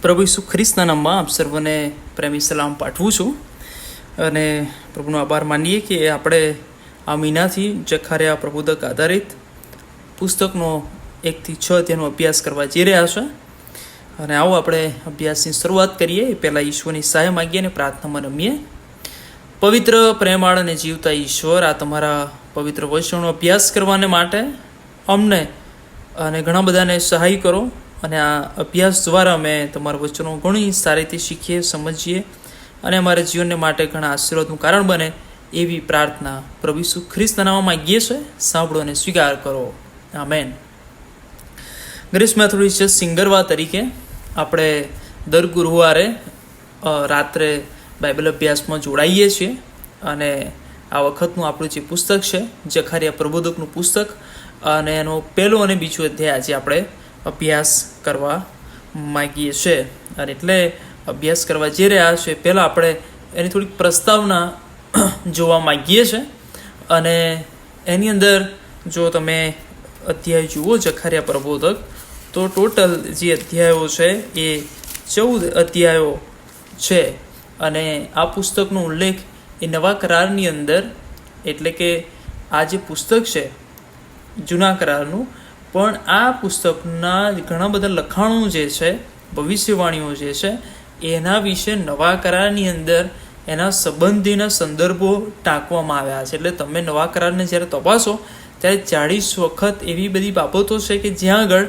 પ્રભુ ઈસુ ખ્રિસ્તના નામમાં આપ સર્વને પ્રેમી સલામ પાઠવું છું અને પ્રભુનો આભાર માનીએ કે આપણે આ મહિનાથી જખાર્યા પ્રબોધક આધારિત પુસ્તકનો 1 થી 6 અધ્યાયનો અભ્યાસ કરવા જઈ રહ્યા છે. અને આવો આપણે અભ્યાસની શરૂઆત કરીએ. એ પહેલાં ઈશ્વરની સહાય માગીએ અને પ્રાર્થનામાં રમીએ. પવિત્ર, પ્રેમાળ અને જીવતા ઈશ્વર, આ તમારા પવિત્ર વચનોનો અભ્યાસ કરવાને માટે અમને અને ઘણા બધાને સહાય કરો અને આ અભ્યાસ દ્વારા અમે તમારા વચનો ઘણી સારી રીતે શીખીએ, સમજીએ અને અમારા જીવનને માટે ઘણા આશીર્વાદનું કારણ બને એવી પ્રાર્થના પ્રભુ ઈસુ ખ્રિસ્તના નામમાં માંગીએ છીએ. સાંભળો અને સ્વીકાર કરો. આમેન. ગ્રેસ મેથોડિસ્ટ સિંગરવા તરીકે આપણે દર ગુરુવારે રાત્રે બાઇબલ અભ્યાસમાં જોડાઈએ છીએ અને આ વખતનું આપણું જે પુસ્તક છે જખાર્યા પ્રબોધકનું પુસ્તક અને એનો પહેલો અને બીજો અધ્યાય આજે આપણે અભ્યાસ કરવા માગીએ છીએ. અને એટલે અભ્યાસ કરવા જઈ રહ્યા છે પહેલાં આપણે એની થોડીક પ્રસ્તાવના જોવા માગીએ છીએ. અને એની અંદર જો તમે અધ્યાય જુઓ જખાર્યા પ્રબોધક તો ટોટલ જે અધ્યાયો છે એ 14 અધ્યાયો છે. અને આ પુસ્તકનો ઉલ્લેખ એ નવા કરારની અંદર, એટલે કે આ જે પુસ્તક છે જૂના કરારનું, પણ આ પુસ્તકના ઘણા બધા લખાણો જે છે, ભવિષ્યવાણીઓ જે છે, એના વિશે નવા કરારની અંદર એના સંબંધીના સંદર્ભો ટાંકવામાં આવ્યા છે. એટલે તમે નવા કરારને જ્યારે તપાસો ત્યારે 40 વખત એવી બધી બાબતો છે કે જ્યાં આગળ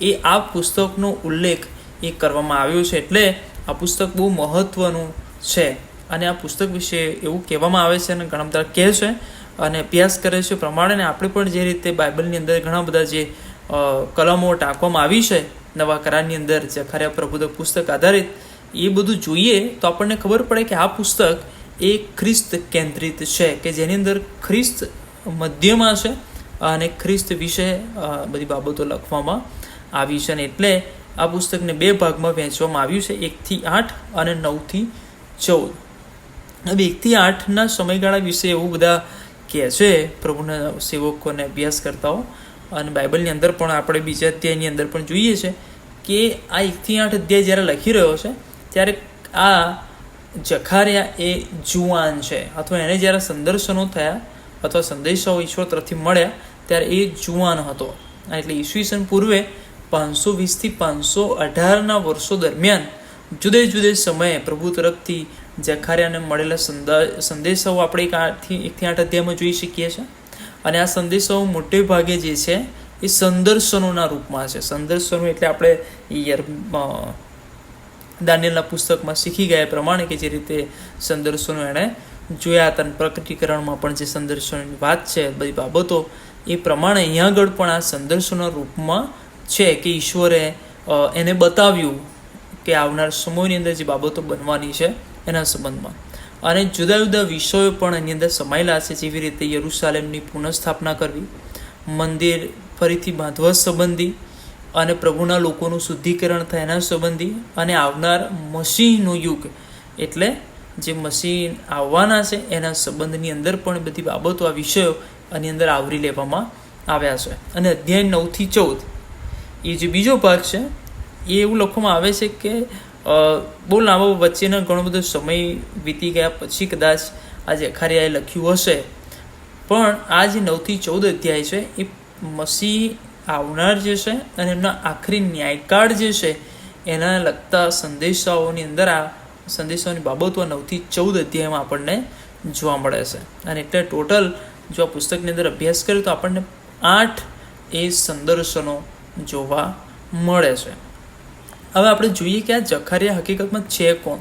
એ આ પુસ્તકનો ઉલ્લેખ એ કરવામાં આવ્યો છે. એટલે આ પુસ્તક બહુ મહત્ત્વનું છે અને આ પુસ્તક વિશે એવું કહેવામાં આવે છે અને ઘણા બધા કહે છે અને અભ્યાસ કરે છે પ્રમાણે. આપણે પણ જે રીતે બાઇબલની અંદર ઘણા બધા જે કલમો ટાંકવામાં આવી છે નવા કરારની અંદર જખાર્યા પ્રબોધક પુસ્તક આધારિત, એ બધું જોઈએ તો આપણને ખબર પડે કે આ પુસ્તક એ ખ્રિસ્ત કેન્દ્રિત છે, કે જેની અંદર ખ્રિસ્ત મધ્યમાં છે અને ખ્રિસ્ત વિશે બધી બાબતો લખવામાં આવી છે. અને એટલે આ પુસ્તકને 2 ભાગમાં વહેંચવામાં આવ્યું છે, 1 થી 8 અને 9 થી 14. હવે 1 થી 8ના સમયગાળા વિશે એવું બધા કહે છે પ્રભુના સેવકોને અભ્યાસ કરતાઓ. અને બાઇબલની અંદર પણ આપણે બીજા અધ્યાયની અંદર પણ જોઈએ છે કે આ 1 થી 8 અધ્યાય જ્યારે લખી રહ્યો છે ત્યારે આ જખાર્યા એ જુવાન છે, અથવા એને જ્યારે સંદર્શનો થયા અથવા સંદેશાઓ ઈશ્વર તરફથી મળ્યા ત્યારે એ જુવાન હતો. એટલે ઈસવીસન પૂર્વે 520 થી 518ના વર્ષો દરમિયાન જુદે જુદે સમયે પ્રભુ તરફથી જખાર્યાને મળેલા સંદેશાઓ આપણે 1 થી 8 અધ્યાયમાં જોઈ શકીએ છીએ. અને આ સંદેશાઓ મોટે ભાગે જે છે એ સંદર્શનોના રૂપમાં છે. સંદર્શનો એટલે આપણે દાનિયેલના પુસ્તકમાં શીખી ગયા પ્રમાણે કે જે રીતે સંદર્શનો એણે જોયા હતા, પ્રકટીકરણમાં પણ જે સંદર્શનોની વાત છે, બધી બાબતો એ પ્રમાણે અહીંયા આગળ પણ આ સંદર્શનોના રૂપમાં છે કે ઈશ્વરે એને બતાવ્યું કે આવનાર સમયની અંદર જે બાબતો બનવાની છે એના સંબંધમાં. અને જુદા જુદા વિષયો પણ એની અંદર સમાયેલા છે, જેવી રીતે યરુશાલેમની પુનઃસ્થાપના કરવી, મંદિર ફરીથી બાંધવા સંબંધી, અને પ્રભુના લોકોનું શુદ્ધિકરણ થાય એના સંબંધી, અને આવનાર મસીહનો યુગ એટલે જે મસીહ આવવાના છે એના સંબંધની અંદર પણ બધી બાબતો, આ વિષયો આની અંદર આવરી લેવામાં આવ્યા છે. અને અધ્યાય 9 થી 14 એ જે બીજો ભાગ છે એ એવું લખવામાં આવે છે કે બહુ લાંબો વચ્ચેનો ઘણો બધો સમય વીતી ગયા પછી કદાચ આ જખાર્યાએ લખ્યું હશે. પણ આ જે 9 થી 14 અધ્યાય છે એ મસીહ આવનાર જે છે અને એમના આખરી ન્યાયકાળ જે છે એના લગતા સંદેશાઓની અંદર આ સંદેશાઓની બાબતો 9 થી 14 અધ્યાયમાં આપણને જોવા મળે છે. અને એટલે ટોટલ જો આ પુસ્તકની અંદર અભ્યાસ કરીએ તો આપણને 8 એ સંદર્શનો જોવા મળે છે. હવે આપણે જોઈએ કે આ જખાર્યા હકીકતમાં છે કોણ.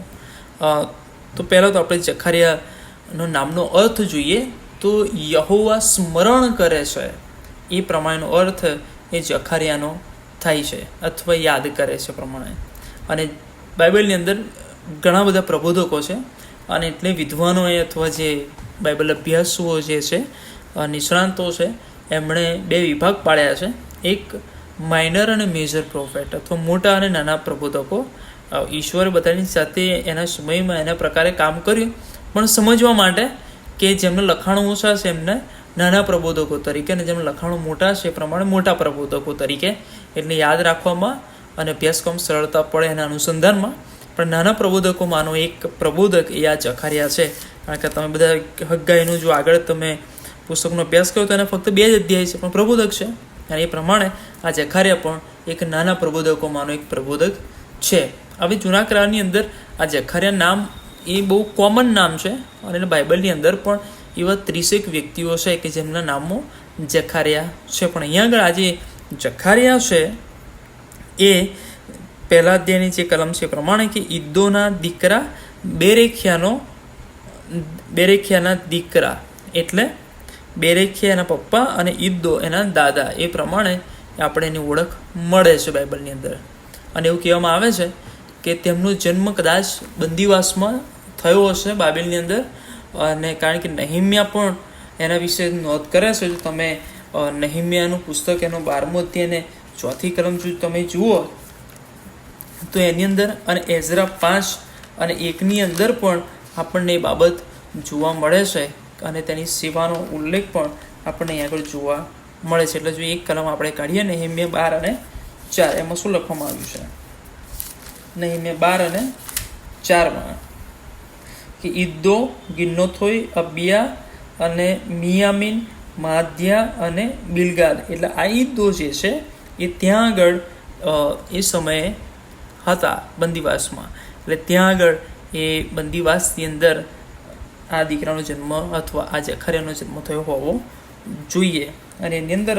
તો પહેલાં તો આપણે જખાર્યાનો નામનો અર્થ જોઈએ તો યહોવા સ્મરણ કરે છે એ પ્રમાણેનો અર્થ એ જખાર્યાનો થાય છે, અથવા યાદ કરે છે પ્રમાણે. અને બાઇબલની અંદર ઘણા બધા પ્રબોધકો છે અને એટલે વિદ્વાનોએ અથવા જે બાઇબલ અભ્યાસુઓ જે છે, નિષ્ણાંતો છે, એમણે 2 વિભાગ પાડ્યા છે. એક માઇનર અને મેજર પ્રોફેટ, અથવા મોટા અને નાના પ્રબોધકો. ઈશ્વરે બધાની સાથે એના સમયમાં એના પ્રકારે કામ કર્યું, પણ સમજવા માટે કે જેમને લખાણો ઓછા છે એમને નાના પ્રબોધકો તરીકે, અને જેમને લખાણો મોટા છે એ પ્રમાણે મોટા પ્રબોધકો તરીકે. એટલે યાદ રાખવામાં અને અભ્યાસક્રમ સરળતા પડે એના અનુસંધાનમાં. પણ નાના પ્રબોધકોમાંનો એક પ્રબોધક એ આ જખારિયા છે. કારણ કે તમે બધા હગ્ગાઈનું જો આગળ તમે પુસ્તકનો અભ્યાસ કર્યો તો એને ફક્ત 2 જ અધ્યાય છે, પણ પ્રબોધક છે. અને એ પ્રમાણે આ જખારિયા પણ એક નાના પ્રબોધકોમાંનો એક પ્રબોધક છે. હવે જૂના કરારની અંદર આ જખારિયા નામ એ બહુ કોમન નામ છે, અને બાઇબલની અંદર પણ એવા 30 વ્યક્તિઓ છે કે જેમના નામો જખારિયા છે. પણ અહીંયા આગળ આજે જખારિયા છે એ પહેલા અધ્યાયની જે કલમ છે એ પ્રમાણે કે ઈદ્દોના દીકરા બેરેખ્યાના દીકરા, એટલે બેરેખ્યા એના પપ્પા અને ઈદ્દો એના દાદા, એ પ્રમાણે આપણે એની ઓળખ મળે છે બાઇબલની અંદર. અને એવું કહેવામાં આવે છે કે તેમનો જન્મ કદાચ બંદીવાસમાં થયો હશે બાબેલની અંદર. અને કારણ કે નહેમ્યા પણ એના વિશે નોંધ કરે છે. જો તમે નહેમ્યાનું પુસ્તક એનો 12મો અધ્યાય અને 4થી કલમ જો તમે જુઓ તો એની અંદર, અને એઝરા 5 અને 1ની અંદર પણ આપણને એ બાબત જોવા મળે છે. અને તેની સેવાનો ઉલ્લેખ પણ આપણને અહીં આગળ જોવા મળે છે. એટલે જો એક કલમ આપણે કાઢીએ નહેમ્યા 12 અને 4, એમાં શું લખવામાં આવ્યું છે? નહેમ્યા 12 અને 4માં કે ઈદ્દો, ગિન્નોથોય, અબિયા અને મિયામીન, માધ્યા અને બિલગાદ, એટલે આ ઈદ્દો જે છે એ ત્યાં આગળ એ સમયે હતા બંદીવાસમાં. એટલે ત્યાં આગળ એ બંદીવાસની અંદર આ દીકરાનો જન્મ અથવા આ જખારિયાનો જન્મ થયો હોવો જોઈએ. અને એની અંદર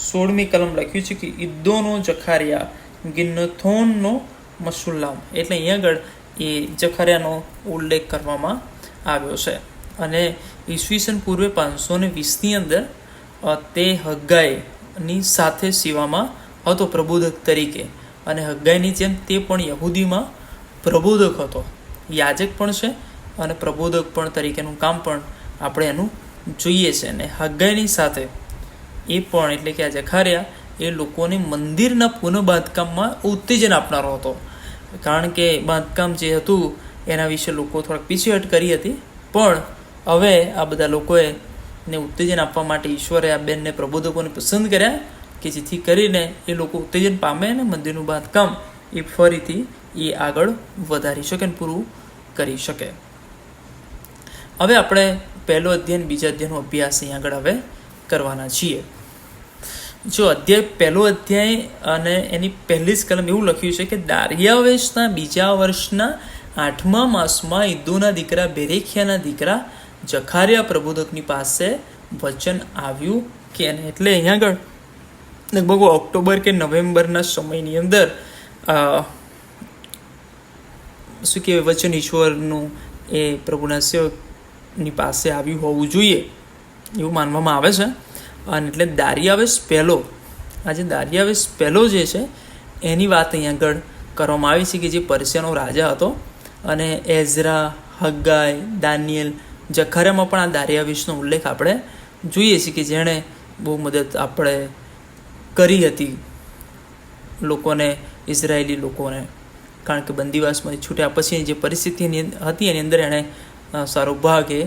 16મી કલમ લખ્યું છે કે ઈદ્દોનો જખારિયા, ગિન્નથોનનો મશુલ્લામ, એટલે અહીંયા આગળ એ જખારિયાનો ઉલ્લેખ કરવામાં આવ્યો છે. અને ઈસવીસન પૂર્વે 520ની અંદર તે હગ્ગાઈની સાથે સેવામાં હતો પ્રબોધક તરીકે. અને હગ્ગાઈની જેમ તે પણ યહૂદીમાં પ્રબોધક હતો, યાજક પણ છે અને પ્રબોધક પણ તરીકેનું કામ પણ આપણે એનું જોઈએ છે. અને હગ્ગાઈની સાથે એ પણ, એટલે કે આ જખારિયા એ લોકોને મંદિરના પુનઃબાંધકામમાં ઉત્તેજન આપનારો હતો. કારણ કે બાંધકામ જે હતું એના વિશે લોકો થોડાક પીછેહટ કરી હતી, પણ હવે આ બધા લોકોએ ને ઉત્તેજન આપવા માટે ઈશ્વરે આ બેનને પ્રબોધકોને પસંદ કર્યા કે જેથી કરીને એ લોકો ઉત્તેજન પામે અને મંદિરનું બાંધકામ એ ફરીથી એ આગળ વધારી શકે અને પૂરું કરી શકે. હવે આપણે પહેલો અધ્યાય, બીજા અધ્યાયનો અભ્યાસ અહીં આગળ હવે કરવાના છીએ. જો પહેલો અધ્યાય અને એની પહેલી જ કલમ એવું લખ્યું છે કે દારિયાવેશના 2 વર્ષના 8મા માસમાં ઈદ્દોના દીકરા બેરેખ્યાના દીકરા જખારિયા પ્રબોધકની પાસે વચન આવ્યું કે, એટલે અહીંયા આગળ લગભગ ઓક્ટોબર કે નવેમ્બરના સમયની અંદર શું કહેવાય, વચન ઈશ્વરનું એ પ્રભુના સેવકની પાસે આવ્યું હોવું જોઈએ એવું માનવામાં આવે છે. અને એટલે દારિયાવેશ પહેલો, આજે દારિયાવેશ પહેલો જે છે એની વાત અહીં આગળ કરવામાં આવી છે કે જે પર્શિયાનો રાજા હતો. અને એઝરા, હગ્ગાઈ, દાનિયેલ, જખારિયામાં પણ આ દારિયાવેશનો ઉલ્લેખ આપણે જોઈએ છીએ કે જેણે બહુ મદદ આપણે કરી હતી લોકોને, ઇઝરાયેલી લોકોને. કારણ કે બંદીવાસમાંથી છૂટ્યા પછી જે પરિસ્થિતિ હતી એની અંદર એણે સારો ભાગ એ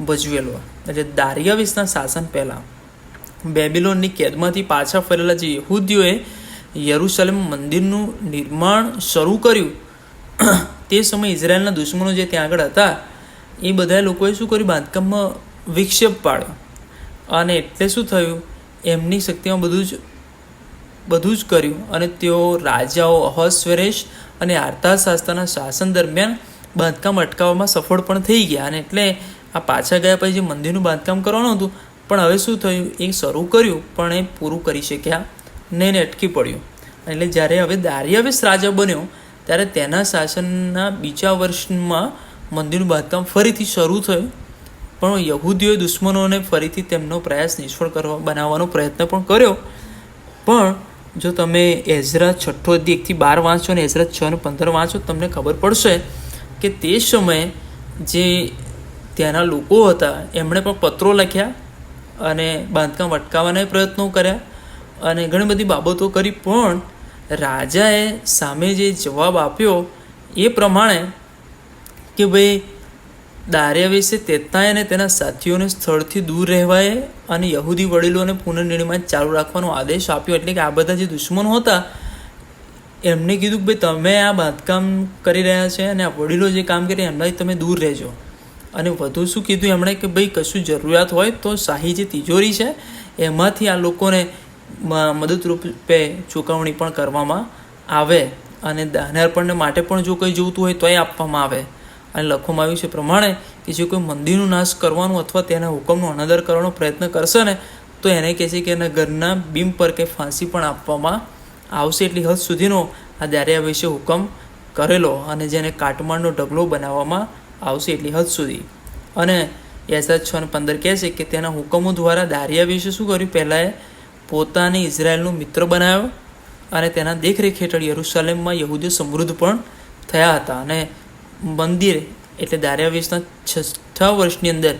ભજવેલો. એટલે દારિયાવેશના શાસન પહેલાં બેબીલોનની કેદમાંથી પાછા ફરેલા જે યહૂદીઓએ યરૂશલેમ મંદિરનું નિર્માણ શરૂ કર્યું, તે સમયે ઇઝરાયલના દુશ્મનો જે ત્યાં આગળ હતા એ બધા લોકોએ શું કર્યું, બાંધકામમાં વિક્ષેપ પાડ્યો. અને એટલે શું થયું, એમની શક્તિમાં બધું જ કર્યું. અને તેઓ રાજાઓ અહશ્વેરોશ અને આર્તાશાસ્ત્રના શાસન દરમિયાન બાંધકામ અટકાવવામાં સફળ પણ થઈ ગયા. અને એટલે આ પાછા ગયા પછી જે મંદિરનું બાંધકામ કરવાનું હતું, પણ હવે શું થયું, એ શરૂ કર્યું પણ એ પૂરું કરી શક્યા નહીં, અટકી પડ્યું. એટલે જ્યારે હવે દારિયાવેશ રાજા બન્યો ત્યારે તેના શાસનના 2 વર્ષમાં મંદિરનું બાંધકામ ફરીથી શરૂ થયું. પણ યહૂદીઓએ દુશ્મનોને ફરીથી તેમનો પ્રયાસ નિષ્ફળ બનાવવાનો પ્રયત્ન પણ કર્યો. પણ જો તમે એઝરા 6 અધ્યાય 1-12 વાંચો અને એઝરા 6 અને 15 વાંચો, તમને ખબર પડશે કે તે સમયે જે ત્યાંના લોકો હતા એમણે પણ પત્રો લખ્યા અને બાંધકામ અટકાવવાના પ્રયત્નો કર્યા અને ઘણી બધી બાબતો કરી. પણ રાજાએ સામે જે જવાબ આપ્યો એ પ્રમાણે કે ભાઈ દારિયાવેશે તેતનાય અને તેના સાથીઓને સ્થળથી દૂર રહેવાય અને યહૂદી વડીલોને પુનર્નિર્માણ ચાલુ રાખવાનો આદેશ આપ્યો. એટલે કે આ બધા જે દુશ્મનો હતા એમને કીધું કે ભાઈ તમે આ બાંધકામ કરી રહ્યા છે અને આ વડીલો જે કામ કરે એમનાથી તમે દૂર રહેજો. અને વધુ શું કીધું એમણે કે ભાઈ કશું જરૂરિયાત હોય તો શાહી જે તિજોરી છે એમાંથી આ લોકોને મદદરૂપે ચૂકવણી પણ કરવામાં આવે અને દાનાર્પણને માટે પણ જો કંઈ જોઈતું હોય તોય આપવામાં આવે. અને લખવામાં આવ્યું છે પ્રમાણે કે જે કોઈ મંદિરનો નાશ કરવાનું અથવા તેના હુકમનો અનાદર કરવાનો પ્રયત્ન કરશે ને તો એને કહે છે કે એના ઘરના બીમ પર કે ફાંસી પણ આપવામાં આવશે. એટલી હદ સુધીનો આ દારિયા વિશે હુકમ કરેલો અને જેને કાટમાળનો ઢગલો બનાવવામાં આવશે એટલી હદ સુધી. અને એસા 6:15 કહે છે કે તેના હુકમો દ્વારા દારિયા વિશે શું કર્યું? પહેલાં એ પોતાને ઇઝરાયલનો મિત્ર બનાવ્યો અને તેના દેખરેખ હેઠળ યરૂશલેમમાં યહૂદીઓ સમૃદ્ધ પણ થયા હતા. અને મંદિર એટલે દારિયાવેશના 6 વર્ષની અંદર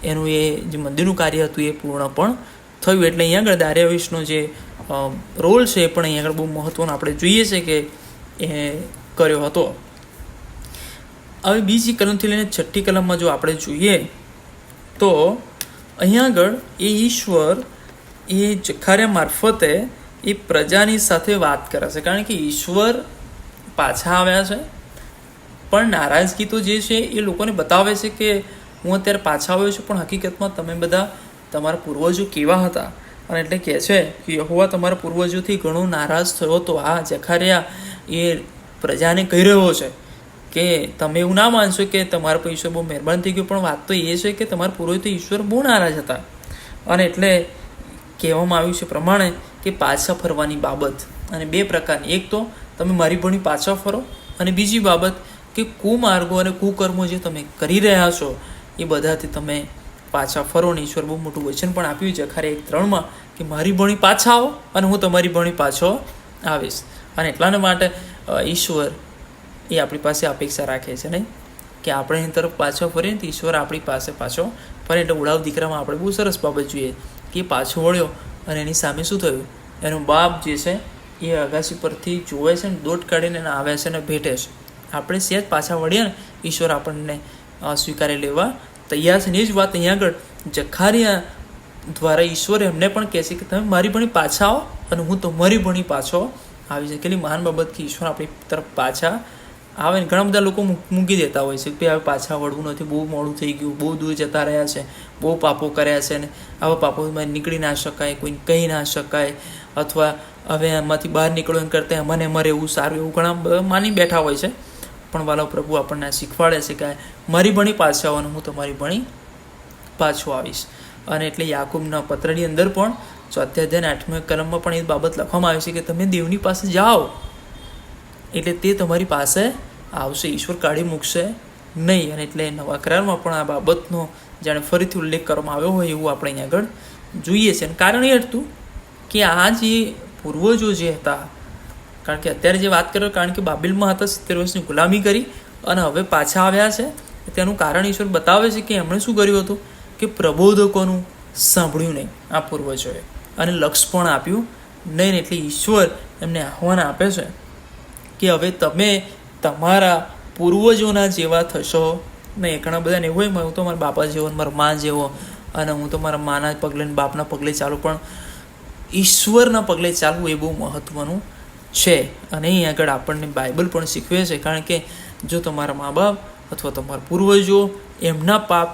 એનું એ જે મંદિરનું કાર્ય હતું એ પૂર્ણ પણ થયું. એટલે અહીંયા આગળ દારિયાવેશનો જે રોલ છે એ પણ અહીંયા આગળ બહુ મહત્ત્વનો આપણે જોઈએ છે કે એ કર્યો હતો. હવે બીજી કલમથી લઈને 6ઠ્ઠી કલમમાં જો આપણે જોઈએ તો અહીંયા આગળ એ ઈશ્વર એ જખારિયા મારફતે એ પ્રજાની સાથે વાત કરે છે. કારણ કે ઈશ્વર પાછા આવ્યા છે પણ નારાજગી તો જે છે એ લોકોને બતાવે છે કે હું અત્યારે પાછા આવ્યો છું પણ હકીકતમાં તમે બધા તમારા પૂર્વજો કેવા હતા. અને એટલે કહે છે કે યહોવા તમારા પૂર્વજોથી ઘણો નારાજ થયો હતો. આ જખારિયા એ પ્રજાને કહી રહ્યો છે કે તમે એવું ના માનશો કે તમારા પર ઈશ્વર બહુ મહેરબાન થઈ ગયું, પણ વાત તો એ છે કે તમારા પૂર્વજોથી ઈશ્વર બહુ નારાજ હતા. અને એટલે કહેવામાં આવ્યું છે પ્રમાણે કે પાછા ફરવાની બાબત અને 2 પ્રકારની. એક તો તમે મારી ભણી પાછા ફરો અને બીજી બાબત કે કુમાર્ગો અને કુકર્મો જે તમે કરી રહ્યા છો એ બધાથી તમે પાછા ફરો. ને ઈશ્વર બહુ મોટું વચન પણ આપ્યું છે જખારિયા 1:3 કે મારી ભણી પાછા આવો અને હું તમારી ભણી પાછો આવીશ. અને એટલાને માટે ઈશ્વર એ આપણી પાસે અપેક્ષા રાખે છે નહીં કે આપણે એની તરફ પાછો ફરીએ તો ઈશ્વર આપણી પાસે પાછો ફરે. એટલે ઉડાવ દીકરામાં આપણે બહુ સરસ બાબત જોઈએ કે પાછો વળ્યો અને એની સામે શું થયું? એનો બાપ જે છે એ અગાસી પરથી જોવે છે ને દોટ કાઢીને એને આવે છે ને ભેટે છે. આપણે સહેજ પાછા વળીએ ને ઈશ્વર આપણને સ્વીકારી લેવા તૈયાર છે. ને એ જ વાત અહીંયા આગળ જખારિયા દ્વારા ઈશ્વર એમને પણ કહે છે કે તમે મારી ભણી પાછા આવો અને હું તમારી ભણી પાછો આવી છે. કેટલી મહાન બાબત કે ઈશ્વર આપણી તરફ પાછા આવે ને. ઘણા બધા લોકો મૂકી દેતા હોય છે કે હવે પાછા વળવું નથી, બહુ મોડું થઈ ગયું, બહુ દૂર જતા રહ્યા છે, બહુ પાપો કર્યા છે ને આવા પાપોમાં નીકળી ના શકાય, કોઈને કહી ના શકાય, અથવા હવે એમાંથી બહાર નીકળવું કરતાં એમાં એમાં રહેવું સારું, એવું ઘણા માની બેઠા હોય છે. પણ વાલો પ્રભુ આપણને શીખવાડે છે કે મારી ભણી પાછા આવવાનું, હું તમારી ભણી પાછો આવીશ. અને એટલે યાકૂબના પત્રની અંદર પણ 4 અધ્યાય 8મી કલમમાં પણ એ બાબત લખવામાં આવી છે કે તમે દેવની પાસે જાઓ એટલે તે તમારી પાસે આવશે, ઈશ્વર કાઢી મૂકશે નહીં. અને એટલે નવા કરારમાં પણ આ બાબતનો જાણે ફરીથી ઉલ્લેખ કરવામાં આવ્યો હોય એવું આપણે અહીં આગળ જોઈએ છે. અને કારણ એ હતું કે આ જે પૂર્વજો જે હતા, કારણ કે અત્યારે જે વાત કરો, કારણ કે બાબેલમાં હતા, 70 વર્ષની ગુલામી કરી અને હવે પાછા આવ્યા છે. તેનું કારણ ઈશ્વર બતાવે છે કે એમણે શું કર્યું હતું કે પ્રબોધકોનું સાંભળ્યું નહીં આ પૂર્વજોએ અને લક્ષ પણ આપ્યું નહીં. એટલે ઈશ્વર એમને આહ્વાન આપે છે કે હવે તમે તમારા પૂર્વજોના જેવા થશો નહીં. ઘણા બધાને એવું હોય હું તો મારા બાપા જેવો, મારા મા જેવો, અને હું તો મારા માના પગલે બાપના પગલે ચાલું, પણ ઈશ્વરના પગલે ચાલવું એ બહુ મહત્ત્વનું છે. અને અહીં આગળ આપણને બાઇબલ પણ શીખવે છે. કારણ કે જો તમારા મા બાપ અથવા તમારા પૂર્વજો એમના પાપ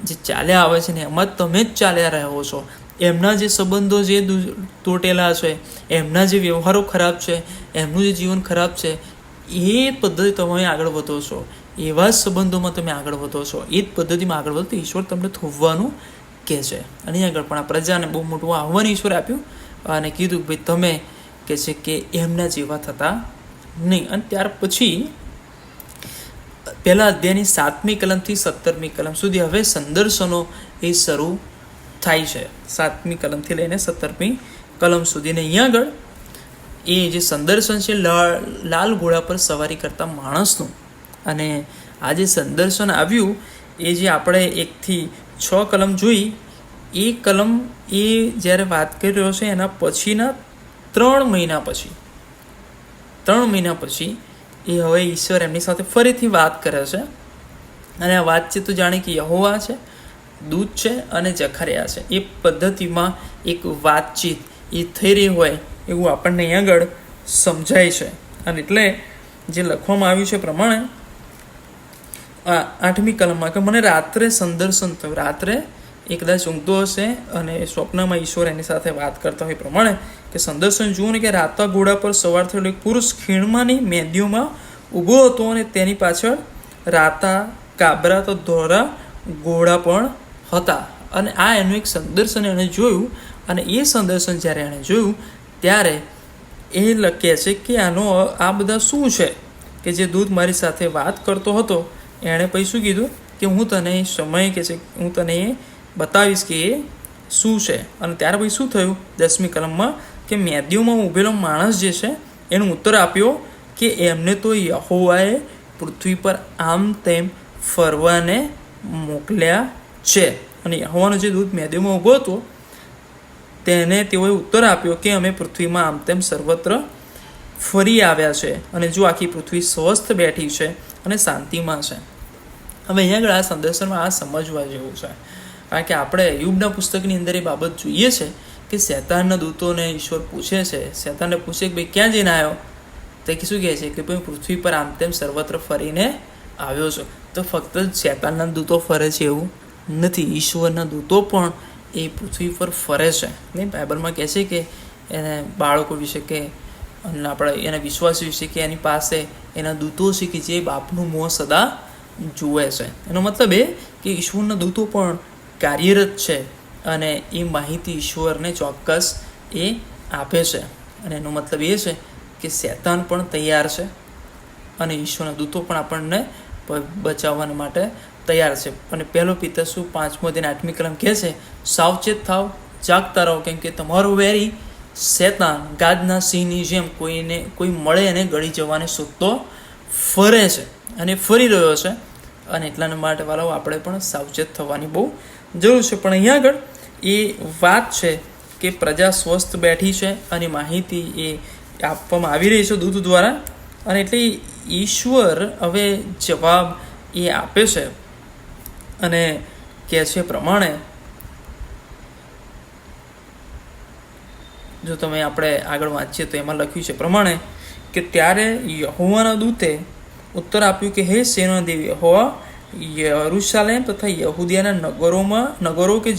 જે ચાલ્યા આવે છે ને એમાં તમે જ ચાલ્યા રહ્યો છો, એમના જે સંબંધો જે તૂટેલા છે, એમના જે વ્યવહારો ખરાબ છે, એમનું જે જીવન ખરાબ છે, એ પદ્ધતિ તમે આગળ વધો છો, એવા જ સંબંધોમાં તમે આગળ વધો છો, એ જ પદ્ધતિમાં આગળ વધો તો ઈશ્વર તમને થોભવાનું કહે છે. અને આગળ પણ આ પ્રજાને બહુ મોટું આહ્વાન ઈશ્વરે આપ્યું અને કીધું ભાઈ તમે કહે છે કે એમના જેવા થતા નહીં. અને ત્યાર પછી 1 અધ્યાયની 7મી કલમથી 17મી કલમ સુધી હવે સંદર્શનો એ શરૂ થાય છે. 7મી કલમથી લઈને 17મી કલમ સુધી. ને અહીંયા આગળ એ જે સંદર્શન છે લાલ ઘોડા પર સવારી કરતા માણસનું. અને આ જે સંદર્શન આવ્યું એ જે આપણે 1 થી 6 કલમ જોઈ, એ કલમ એ જ્યારે વાત કરી રહ્યો છે એના પછીના 3 મહિના પછી એ હવે ઈશ્વર એમની સાથે ફરીથી વાત કરે છે. અને આ વાતચીત તો જાણે કે યહોવા છે, દૂત છે અને જખારિયા છે, એ પદ્ધતિમાં એક વાતચીત એ થઈ રહી હોય એવું આપણને અહીં આગળ સમજાય છે. અને એટલે જે લખવામાં આવ્યું છે પ્રમાણે 8મી કલમમાં કે મને રાત્રે સંદર્શન થયું. રાત્રે એ કદાચ ઊંઘતો હશે અને સ્વપ્નમાં ઈશ્વર એની સાથે વાત કરતા હોય પ્રમાણે કે સંદર્શન જુઓ ને કે રાતા ઘોડા પર સવાર થયેલો એક પુરુષ ખીણમાંની મેંદીઓમાં ઊભો હતો અને તેની પાછળ રાતા, કાબરા તો ધોરા ઘોડા પણ હતા. અને આ એનું એક સંદર્શન એણે જોયું, અને એ સંદર્શન જ્યારે એણે જોયું ત્યારે એ લખે છે કે આ બધા શું છે કે જે દૂત મારી સાથે વાત કરતો હતો. એણે પછી શું કીધું કે હું તને સમય કે છે હું તને એ બતાવીશ કે એ શું છે. અને ત્યાર પછી શું થયું 10મી કલમમાં કે મેંદીઓમાં ઊભેલો માણસ જે છે એનો ઉત્તર આપ્યો કે એમને તો યહોવાએ પૃથ્વી પર આમ તેમ ફરવાને મોકલ્યા છે. અને યહોવાનો જે દૂત મેંદીઓમાં ઊભો હતો તેને તેઓએ ઉત્તર આપ્યો કે અમે પૃથ્વીમાં આમ તેમ સર્વત્ર ફરી આવ્યા છે, અને જો આખી પૃથ્વી સ્વસ્થ બેઠી છે અને શાંતિમાં છે. હવે અહીંયા આગળ આ સંદર્શનમાં આ સમજવા જેવું છે, કારણ કે આપણે અય્યુબના પુસ્તકની અંદર એ બાબત જોઈએ છે કે શેતાનના દૂતોને ઈશ્વર પૂછે છે, શેતાનને પૂછે કે ભાઈ ક્યાં જઈને આવ્યો, તો શું કહે છે કે ભાઈ પૃથ્વી પર આમ તેમ સર્વત્ર ફરીને આવ્યો છું. તો ફક્ત શેતાનના દૂતો ફરે છે એવું નથી, ઈશ્વરના દૂતો પણ એ પૃથ્વી પર ફરે છે. નહીં, બાઇબલમાં કહે છે કે એને બાળકો વિશે કે અને આપણે એના વિશ્વાસ વિશે કે એની પાસે એના દૂતો છે કે જે બાપનું મોં સદા જુએ છે. એનો મતલબ એ કે ઈશ્વરના દૂતો પણ કાર્યરત છે અને એ માહિતી ઈશ્વરને ચોક્કસ એ આપે છે. અને એનો મતલબ એ છે કે શેતાન પણ તૈયાર છે અને ઈશ્વરના દૂતો પણ આપણને બચાવવા માટે તૈયાર છે. અને પહેલો પિતરસુ 5:8મી કલમ કહે છે, સાવચેત થાવ, જાગતા રહો, કેમ કે તમારો વેરી શેતાન ગાદના સિંહની જેમ કોઈ મળે એને ગળી જવાને શોધતો ફરે છે અને ફરી રહ્યો છે. અને એટલાના માટે વાળાઓ આપણે પણ સાવચેત થવાની બહુ જરૂર છે. પણ અહીંયા આગળ એ વાત છે કે પ્રજા સ્વસ્થ બેઠી છે અને માહિતી એ આપવામાં આવી રહી છે દૂત દ્વારા. અને એટલે ઈશ્વર હવે જવાબ એ આપે છે અને કહે છે પ્રમાણે, જો તમે આપણે આગળ વાંચીએ તો એમાં લખ્યું છે પ્રમાણે કે ત્યારે યહોવાના દૂતે ઉત્તર આપ્યું કે હે સેનાદેવ યહોવા, યરૂશાલેમ તથા યહૂદિયાના નગરો કે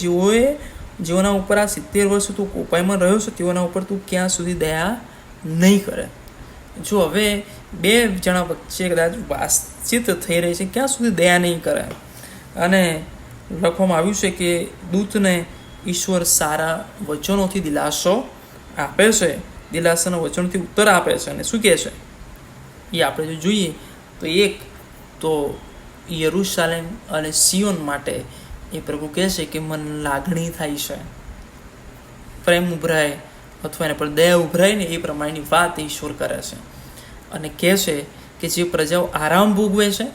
જેઓના ઉપર આ 70 વર્ષ તું કોપાઈમાં રહ્યો છે તેઓના ઉપર તું ક્યાં સુધી દયા નહીં કરે. જો હવે બે જણા વચ્ચે કદાચ વાતચીત થઈ રહી છે, ક્યાં સુધી દયા નહીં કરે. અને લખવામાં આવ્યું છે કે દૂતને ઈશ્વર સારા વચનોથી દિલાસો આપે છે, દિલાસાના વચનોથી ઉત્તર આપે છે. અને શું કહે છે એ આપણે જો જોઈએ તો એક તો યરૂશાલેમ અને સિયોન માટે એ પ્રભુ કહે છે કે મને લાગણી થાય છે, પ્રેમ ઉભરાય અથવા એના પર દયા ઉભરાય ને એ પ્રમાણેની વાત ઈશ્વર કરે છે. અને કહે છે કે જે પ્રજાઓ આરામ ભોગવે છે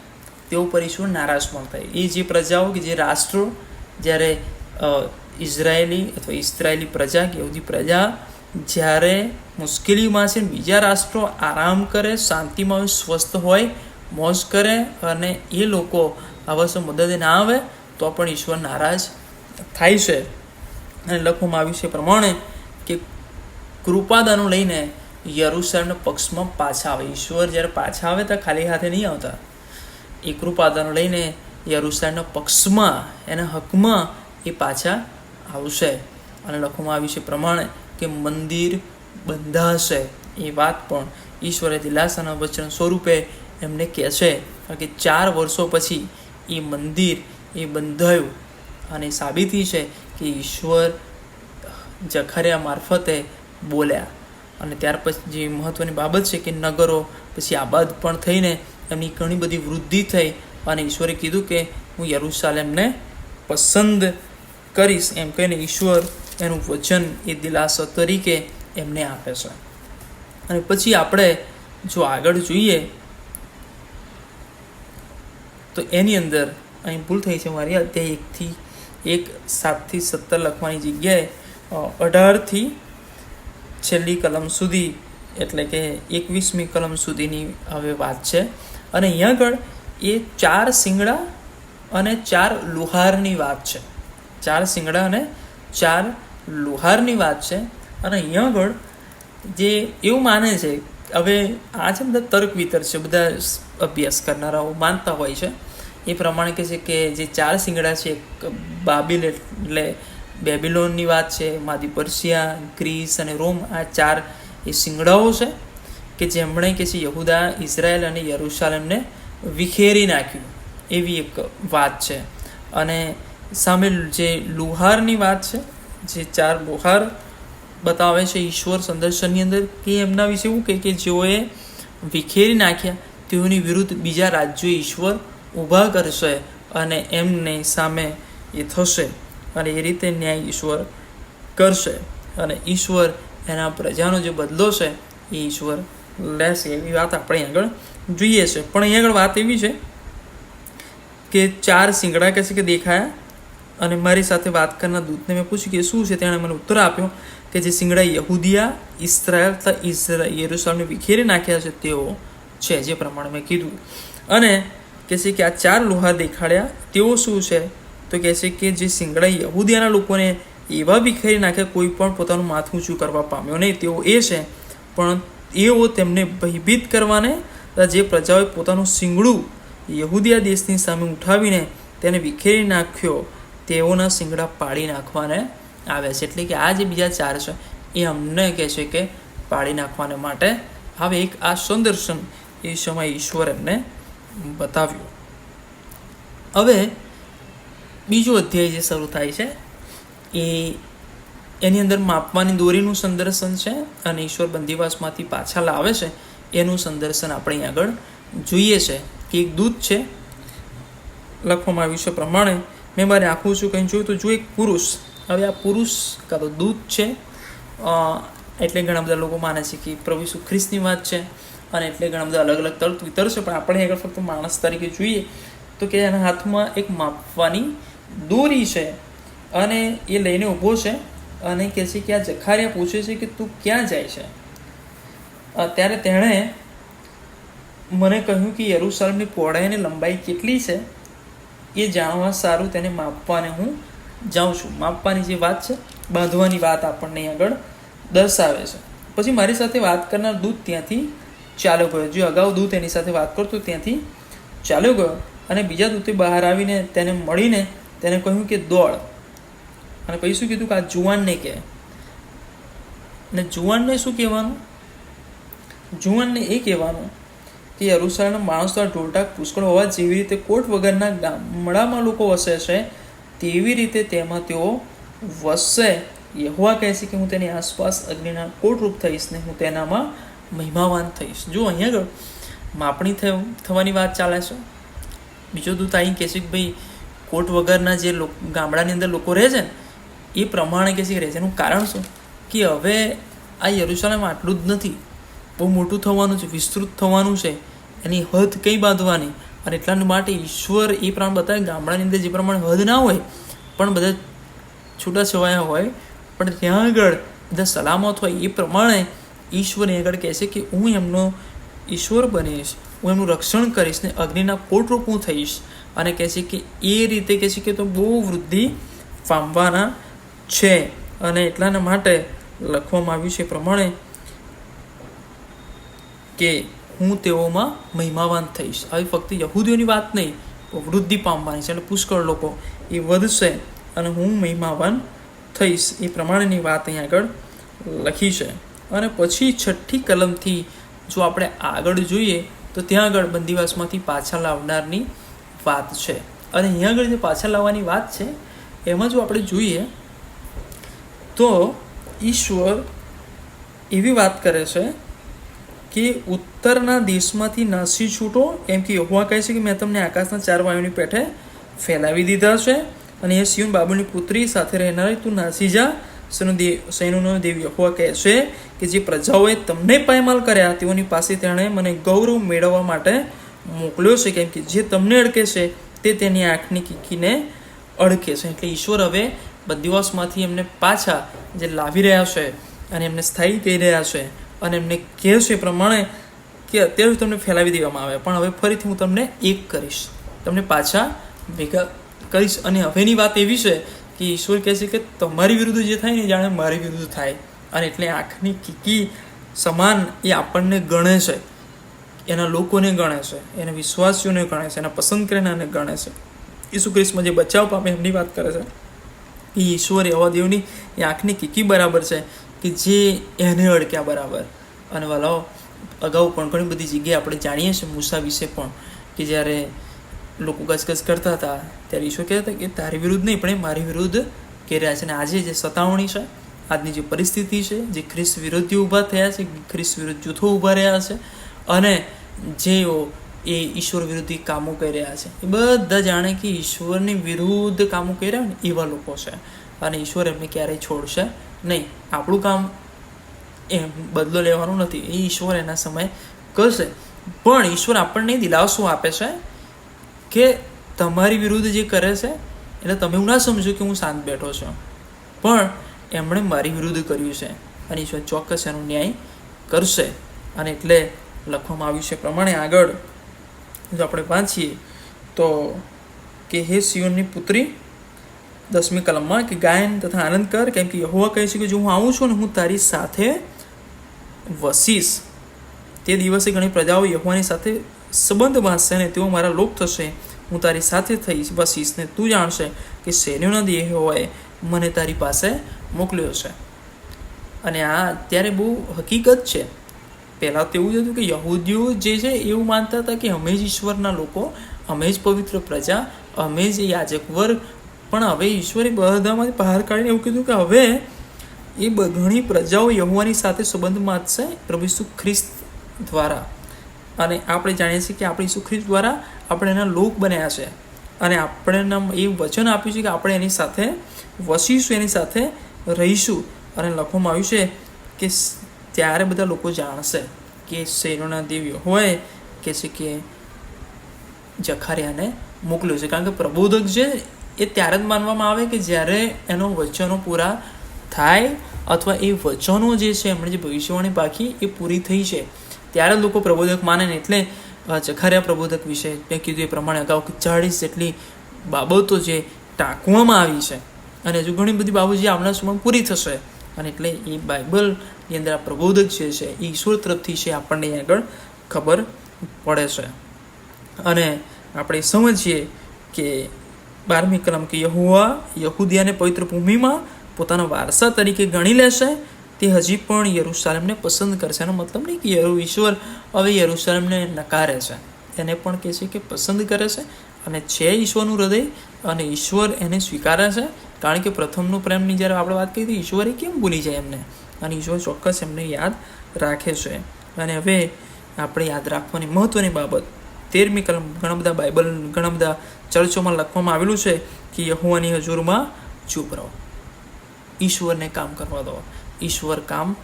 તેઓ પર ઈશ્વર નારાજ પણ થાય. એ જે પ્રજાઓ કે જે રાષ્ટ્રો, જ્યારે ઇઝરાયેલી પ્રજા કે યહૂદી પ્રજા જ્યારે મુશ્કેલીમાં છે, બીજા રાષ્ટ્રો આરામ કરે, શાંતિમાં સ્વસ્થ હોય, મોજ કરે, અને એ લોકો આ વર્ષે મદદે ના આવે તો પણ ઈશ્વર નારાજ થાય છે. અને લખવામાં આવ્યું છે પ્રમાણે કે કૃપાદાનો લઈને યરૂશાલેમના પક્ષમાં પાછા આવે. ઈશ્વર જ્યારે પાછા આવે તો ખાલી હાથે નહીં આવતા, એ કૃપાદાનો લઈને યરૂશાલેમના પક્ષમાં, એના હકમાં એ પાછા આવશે. અને લખવામાં આવ્યું છે પ્રમાણે કે મંદિર બંધાશે. એ વાત પણ ઈશ્વરે દિલાસાના વચન સ્વરૂપે એમને કહે છે, કારણ કે 4 વર્ષો પછી એ મંદિર એ બંધાયું. અને સાબિતી છે કે ઈશ્વર જખરિયા મારફતે બોલ્યા. અને ત્યાર પછી જે મહત્વની બાબત છે કે નગરો પછી આબાદ પણ થઈને એમની ઘણી બધી વૃદ્ધિ થઈ, અને ઈશ્વરે કીધું કે હું યરૂશાલેમને પસંદ કરીશ, એમ કહીને ઈશ્વર એનું વચન એ દિલાસો તરીકે એમને આપે છે. અને પછી આપણે જો આગળ જોઈએ તો એની અંદર અહીં ભૂલ થઈ છે મારી, અધ્યાય 7-17 લખવાની જગ્યાએ 18થી છેલ્લી કલમ સુધી, એટલે કે 21મી કલમ સુધીની હવે વાત છે. અને અહીંયા આગળ એ 4 શિંગડા અને 4 લુહારની વાત છે. 4 શિંગડા અને 4 લુહારની વાત છે. અને અહીંયા આગળ જે એવું માને છે હવે આ છે બધા તર્ક વિતર્ક છે, બધા અભ્યાસ કરનારાઓ માનતા હોય છે એ પ્રમાણે કહે છે કે જે 4 શિંગડા છે, બાબિલ એટલે બેબિલોનની વાત છે, માદી પર્શિયા, ગ્રીસ અને રોમ, આ 4 એ શિંગડાઓ છે કે જેમણે કે છે યહૂદા, ઇઝરાયલ અને યરુશાલેમને વિખેરી નાખ્યું, એવી એક વાત છે. અને સામે જે લુહારની વાત છે, જે 4 લુહાર બતાવે છે ઈશ્વર સંદર્શનની અંદર, કે એમના વિશે એવું કહે કે જેઓએ વિખેરી નાખ્યા તેઓની વિરુદ્ધ બીજા રાજ્યો ઈશ્વર ઊભા કરશે અને એમને સામે એ થશે અને એ રીતે ન્યાય ઈશ્વર કરશે અને ઈશ્વર એના પ્રજાનો જે બદલો છે એ ઈશ્વર લેશે, એવી વાત આપણે આગળ જોઈએ છે. પણ અહીં આગળ વાત એવી છે કે 4 શિંગડા કહે છે કે દેખાયા, અને મારી સાથે વાત કરનાર દૂતને મેં પૂછ્યું કે શું છે. તેણે મને ઉત્તર આપ્યો કે જે શિંગડા યહૂદિયા, ઇસ્રાયલ તથા યરુશલેમને વિખેરી નાખ્યા છે તેઓ છે, જે પ્રમાણે મેં કીધું. અને કહે છે કે આ 4 લુહાર દેખાડ્યા, તેઓ શું છે? તો કહે છે કે જે શિંગડા યહૂદિયાના લોકોને એવા વિખેરી નાખ્યા, કોઈ પણ પોતાનું માથું ઊંચું કરવા પામ્યો નહીં, તેઓ એ છે. પણ એઓ તેમને ભયભીત કરવાને, જે પ્રજાઓએ પોતાનું શિંગડું યહૂદિયા દેશની સામે ઉઠાવીને તેને વિખેરી નાખ્યો, તેઓના શિંગડા પાડી નાખવાને આવે છે. એટલે કે આ જે બીજા 4 છે એ અમને કહે છે કે પાડી નાખવાને માટે હવે એક આ સંદર્શન એ સમય ઈશ્વર એમને બતાવ્યું. હવે બીજો અધ્યાય જે શરૂ થાય છે એની અંદર માપવાની દોરીનું સંદર્શન છે અને ઈશ્વર બંદીવાસમાંથી પાછા લાવે છે એનું સંદર્શન આપણે અહીં આગળ જોઈએ છે. કે એક દૂત છે, લખવામાં આવ્યું છે પ્રમાણે, મેં મારે આંખું શું કંઈ જોયું તો જો એક પુરુષ. હવે આ પુરુષ કાં તો દૂત છે, એટલે ઘણા બધા લોકો માને છે કે પ્રભુ ઈસુ ખ્રિસ્તની વાત છે, અને એટલે ઘણા બધા અલગ અલગ તર્ક વિતર્ક છે. પણ આપણે આગળ ફક્ત માણસ તરીકે જોઈએ તો કે એના હાથમાં એક માપવાની દોરી છે અને એ લઈને ઊભો છે અને કહે છે કે આ જખારિયા પૂછે છે કે તું ક્યાં જાય છે? ત્યારે તેણે મને કહ્યું કે યરુશલેમની પહોળાઈ અને લંબાઈ કેટલી છે એ જાણવા સારું તેને માપવાને હું જાઉં છું. માપવાની જે વાત છે, બાંધવાની વાત આપણને આગળ દર્શાવે છે. પછી મારી સાથે વાત કરનાર દૂત ત્યાંથી ચાલ્યો ગયો. જે અગાઉ દૂત એની સાથે વાત કરતો ત્યાંથી ચાલ્યો ગયો અને બીજા દૂતે બહાર આવીને તેને મળીને તેને કહ્યું કે દોડ. અને પછી શું કીધું કે આ જુવાનને કહે. અને જુવાનને શું કહેવાનું? જુવાનને એ કહેવાનું કે યરુશલેમના માણસ દ્વારા ઢોરઢાક પુષ્કળ હોવા જેવી રીતે કોટ વગરના ગામડામાં લોકો વસે છે તેવી રીતે તેમાં તેઓ વસશે. યહોવા કહે છે કે હું તેની આસપાસ અગ્નિના કોટરૂપ થઈશ ને હું તેનામાં મહિમાવાન થઈશ. જો અહીંયા આગળ માપણી થવાની વાત ચાલે છે. બીજો દૂત અહીં કહે છે કે ભાઈ કોટ વગરના જે ગામડાની અંદર લોકો રહે છે ને એ પ્રમાણે કહે છે કે રહે છે. એનું કારણ શું? કે હવે આ યરુશલેમ આટલું જ નથી, બહુ મોટું થવાનું છે, વિસ્તૃત થવાનું છે, એની હદ કંઈ બાંધવાની. અને એટલા માટે ઈશ્વર એ પ્રમાણે બતાવે. ગામડાની અંદર જે પ્રમાણે હદ ના હોય પણ બધા છૂટાછવાયા હોય, પણ ત્યાં આગળ બધા સલામત હોય, એ પ્રમાણે ઈશ્વર આગળ કહે છે કે હું એમનો ઈશ્વર બનીશ, હું એમનું રક્ષણ કરીશ ને અગ્નિના કોટરૂપ હું થઈશ. અને કહે છે કે એ રીતે કહે છે કે તો બહુ વૃદ્ધિ પામવાના છે. અને એટલાના માટે લખવામાં આવ્યું છે પ્રમાણે કે હું તેઓમાં મહિમાવાન થઈશ. આવી ફક્ત યહૂદીઓની વાત નહીં, વૃદ્ધિ પામવાની છે. એટલે પુષ્કળ લોકો એ વધશે અને હું મહિમાવાન થઈશ, એ પ્રમાણેની વાત અહીં આગળ લખી છે. અને પછી 6ઠ્ઠી કલમથી જો આપણે આગળ જોઈએ તો ત્યાં આગળ બંદીવાસમાંથી પાછા લાવનારની વાત છે. અને અહીંયા આગળ જે પાછા લાવવાની વાત છે એમાં જો આપણે જોઈએ તો ઈશ્વર એવી વાત કરે છે કે ઉત્તરના દેશમાંથી નાસી છૂટો, કેમ કે યહોવા કહે છે કે મેં તમને આકાશના 4 વાયુની પેઠે ફેલાવી દીધા છે અને એ સિયોન બાબુની પુત્રી સાથે રહેનારી તું નાસી જા. સૈન્યોનો દેવ યહોવા કહે છે કે જે પ્રજાઓએ તમને પાયમાલ કર્યા તેઓની પાસે તેણે મને ગૌરવ મેળવવા માટે મોકલ્યો છે, કેમ કે જે તમને અડકે છે તે તેની આંખની કીકીને અડકે છે. એટલે ઈશ્વર હવે બંદીવાસમાંથી એમને પાછા જે લાવી રહ્યા છે અને એમને સ્થાયી કહી રહ્યા છે અને એમને કહે છે પ્રમાણે કે અત્યારે તમને ફેલાવી દેવામાં આવે પણ હવે ફરીથી હું તમને એક કરીશ, તમને પાછા ભેગા કરીશ. અને હવેની વાત એવી છે કે ઈશ્વર કહે છે કે તમારી વિરુદ્ધ જે થાય ને જાણે મારી વિરુદ્ધ થાય. અને એટલે આંખની કીકી સમાન એ આપણને ગણે છે, એના લોકોને ગણે છે, એના વિશ્વાસીઓને ગણે છે, એના પસંદ કરેનાને ગણે છે. ઈસુ ખ્રિસ્તમાં જે બચાવ પામે એમની વાત કરે છે. એ ઈશ્વર એવા દેવની એ આંખની કીકી બરાબર છે કે જે એને અડક્યા બરાબર. અને વાલાઓ, અગાઉ પણ ઘણી બધી જગ્યાએ આપણે જાણીએ છીએ મૂસા વિશે પણ, કે જ્યારે લોકો ગસગસ કરતા હતા ત્યારે ઈશ્વર કહેતા હતા કે તારી વિરુદ્ધ નહીં પણ એ મારી વિરુદ્ધ કહી રહ્યા છે. અને આજે જે સતાવણી છે, આજની જે પરિસ્થિતિ છે, જે ખ્રિસ્ત વિરોધીઓ ઊભા થયા છે, ખ્રિસ્ત વિરુદ્ધ જૂથો ઊભા રહ્યા છે, અને જેઓ એ ઈશ્વર વિરોધી કામો કરી રહ્યા છે, એ બધા જાણે કે ઈશ્વરની વિરુદ્ધ કામો કરી રહ્યા ને એવા લોકો છે. અને ઈશ્વર એમને ક્યારેય છોડશે નહીં. આપણું કામ એમ બદલો લેવાનો નથી, એ ઈશ્વર એના સમય કરશે. પણ ઈશ્વર આપણને દિલાસો આપે છે કે તમારી વિરુદ્ધ જે કરે છે એટલે તમે એવું ના સમજો કે હું શાંત બેઠો છું, પણ એમણે મારી વિરુદ્ધ કર્યું છે અને ઈશ્વર ચોક્કસ એનો ન્યાય કરશે. અને એટલે લખવામાં આવ્યું છે પ્રમાણે આગળ જો આપણે વાંચીએ તો કે હે સિયોનની પુત્રી 10મી કલમમાં કે ગાયન તથા આનંદ કર, કેમ કે યહોવા કહે છે કે જો હું આવું છું ને હું તારી સાથે વસીશ. તે દિવસે ઘણી પ્રજાઓ યહોવાની સાથે સંબંધ બાંધશે અને તેઓ મારા લોક થશે. હું તારી સાથે થઈ વસીશ ને તું જાણશે કે સૈન્યોના યહોવાએ મને તારી પાસે મોકલ્યો છે. અને આ અત્યારે બહુ હકીકત છે. પહેલાં તો એવું જ હતું કે યહૂદીઓ જે છે એવું માનતા હતા કે અમે જ ઈશ્વરના લોકો, અમે જ પવિત્ર પ્રજા, અમે જ યાજક વર્ગ. પણ હવે ઈશ્વરે બધામાંથી બહાર કાઢીને એવું કીધું કે હવે એ ઘણી પ્રજાઓ યહોવાની સાથે સંબંધ બાંધશે પ્રભુ ઈસુ ખ્રિસ્ત દ્વારા. અને આપણે જાણીએ છીએ કે આપણે ઈસુ ખ્રિસ્ત દ્વારા આપણે એના લોક બન્યા છે અને આપણે એ વચન આપ્યું છે કે આપણે એની સાથે વસીશું, એની સાથે રહીશું. અને લખવામાં આવ્યું છે કે ત્યારે બધા લોકો જાણશે કે સૈન્યોના દેવ યહોવાએ કે છે કે જખારિયાને મોકલ્યો છે. કારણ કે પ્રબોધક છે એ ત્યારે જ માનવામાં આવે કે જ્યારે એનો વચનો પૂરા થાય અથવા એ વચનો જે છે એમણે જે ભવિષ્યવાણી બાકી એ પૂરી થઈ છે ત્યારે લોકો પ્રબોધક માને ને. એટલે જખારિયા પ્રબોધક વિશે મેં કીધું એ પ્રમાણે અગાઉ 40 જેટલી બાબતો જે ટાંકવામાં આવી છે અને હજુ ઘણી બધી બાબતો જે આવનાર સમયમાં પૂરી થશે. અને એટલે એ બાઇબલની અંદર આ પ્રબોધક જે છે એ ઈશ્વર તરફથી છે, આપણને આગળ ખબર પડે છે. અને આપણે સમજીએ કે 12મી કલમ કે યહોવા યહૂદિયાને પવિત્ર ભૂમિમાં પોતાના વારસા તરીકે ગણી લેશે. તે હજી પણ યરૂશાલેમને પસંદ કરશે. એનો મતલબ નહીં કે ઈશ્વર હવે યરૂશાલેમને નકારે છે, એને પણ કહે છે કે પસંદ કરે છે અને છે ઈશ્વરનું હૃદય અને ઈશ્વર એને સ્વીકારે છે. કારણ કે પ્રથમનો પ્રેમની જ્યારે આપણે વાત કરી હતી, ઈશ્વરે કેમ ભૂલી જાય એમને, અને ઈશ્વર ચોક્કસ એમને યાદ રાખે છે. અને હવે આપણે યાદ રાખવાની મહત્ત્વની બાબત 13મી કલમ, ઘણા બધા ચર્ચોમાં લખવામાં આવેલું છે કે યહોવાની હજુરમાં ચૂપ રહો, ઈશ્વરને કામ કરવા દો. ઈશ્વર કામ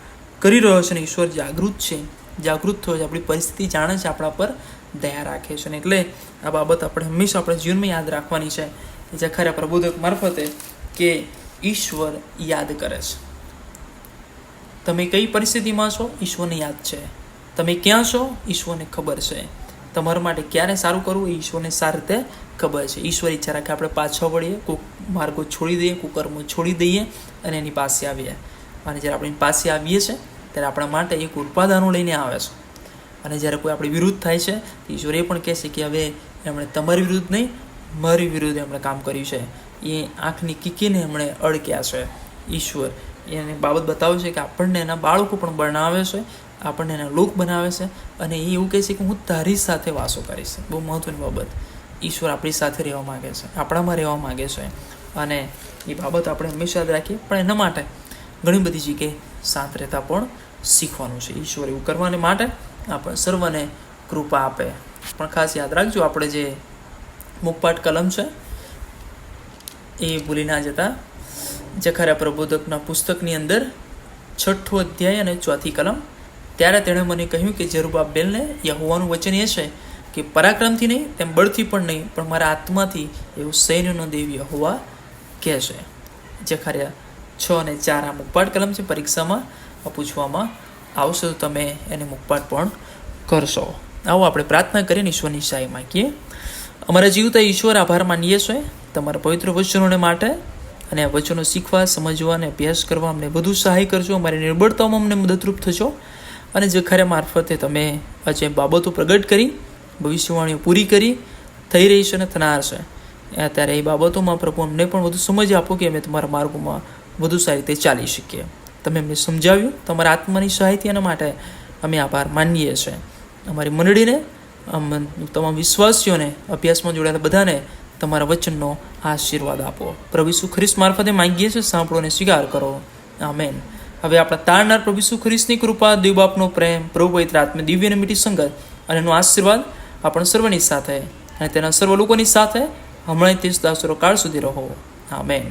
કરી રહ્યો છે અને ઈશ્વર જાગૃત છે, જાગૃત થયો છે, આપણી પરિસ્થિતિ જાણે છે, આપણા પર દયા રાખે છે. અને એટલે આ બાબત આપણે હંમેશા આપણા જીવનમાં યાદ રાખવાની છે. જખારિયા પ્રબોધક મારફતે કે ઈશ્વર યાદ કરે છે. તમે કઈ પરિસ્થિતિમાં છો, ઈશ્વરને યાદ છે. તમે ક્યાં છો, ઈશ્વરને ખબર છે. તમારા માટે ક્યારે સારું કરવું એ ઈશ્વરને સારી રીતે ખબર છે. ઈશ્વર ઈચ્છા રાખે આપણે પાછા વળીએ, કોઈક માર્ગો છોડી દઈએ, કુકર્મો છોડી દઈએ અને એની પાસે આવીએ. અને જ્યારે આપણે પાસે આવીએ છીએ ત્યારે આપણા માટે એક ઉત્પાદનો લઈને આવે છે. અને જ્યારે કોઈ આપણી વિરુદ્ધ થાય છે ઈશ્વર એ પણ કહે છે કે હવે એમણે તમારી વિરુદ્ધ નહીં, મારી વિરુદ્ધ એમણે કામ કર્યું છે. એ આંખની કીકીને એમણે અડક્યા છે. ઈશ્વર એને બાબત બતાવે છે કે આપણને એના બાળકો પણ બનાવે છે, આપણને એના લોક બનાવે છે. અને એ એવું કહે છે કે હું તારી સાથે વાસો કરીશ. બહુ મહત્ત્વની બાબત. ઈશ્વર આપણી સાથે રહેવા માગે છે, આપણામાં રહેવા માગે છે. અને એ બાબત આપણે હંમેશા યાદ રાખીએ. પણ એના માટે ઘણી બધી જગ્યાએ શાંત રહેતા પણ શીખવાનું છે. ઈશ્વર એવું કરવાને માટે આપણે સર્વને કૃપા આપે. પણ ખાસ યાદ રાખજો, આપણે જે મુખપાઠ કલમ છે એ ભૂલી ના જતા. જખારિયા પ્રબોધકના પુસ્તકની અંદર 6ઠો અધ્યાય અને 4થી કલમ. ત્યારે તેણે મને કહ્યું કે જરુબ્બાબેલને યહોવાનું વચન એ છે કે પરાક્રમથી નહીં, તેમ બળથી પણ નહીં, પણ મારા આત્માથી એવું સૈન્યનો દેવ યહોવા કહે છે. જખારિયા 6 અને 4 આ મુખપાઠ કલમ છે. પરીક્ષામાં પૂછવામાં આવશે તો તમે એને મુખપાઠ પણ કરશો. આવો આપણે પ્રાર્થના કરીને ઈશ્વરની સહાય માંગીએ. અમારા જીવતા ઈશ્વર, આભાર માનીએ છીએ તમારા પવિત્ર વચનોને માટે. અને આ વચનો શીખવા, સમજવા અને અભ્યાસ કરવા અમને વધુ સહાય કરજો. અમારી નિર્બળતાઓમાં અમને મદદરૂપ થજો. અને જખારિયા મારફતે તમે જે બાબતો પ્રગટ કરી, ભવિષ્યવાણીઓ પૂરી કરી, થઈ રહી છે અને થનાર છે, ત્યારે એ બાબતોમાં પ્રભુ અમને પણ વધુ સમજ આપો કે અમે તમારા માર્ગોમાં વધુ સારી રીતે ચાલી શકીએ. તમે અમને સમજાવ્યું, તમારા આત્માની સહાયથી એના માટે અમે આભાર માનીએ છીએ. અમારી મંડળીને, તમામ વિશ્વાસીઓને, અભ્યાસમાં જોડાયેલા બધાને તમારા વચનનો આશીર્વાદ આપો. પ્રભુ ઈસુ ખ્રિસ્ત મારફતે માંગીએ છીએ, સાંભળો અને સ્વીકાર કરો. આમેન. હવે આપણા તારનાર પ્રભુ ઈસુ ખ્રિસ્તની કૃપા, દેવ બાપનો પ્રેમ, પ્રભુ પવિત્ર આત્મા દિવ્ય અને મીઠી સંગત અને એનો આશીર્વાદ આપણા સર્વની સાથે અને તેના સર્વ લોકોની સાથે હમણાં તે દાસરો કાળ સુધી રહો. આમેન.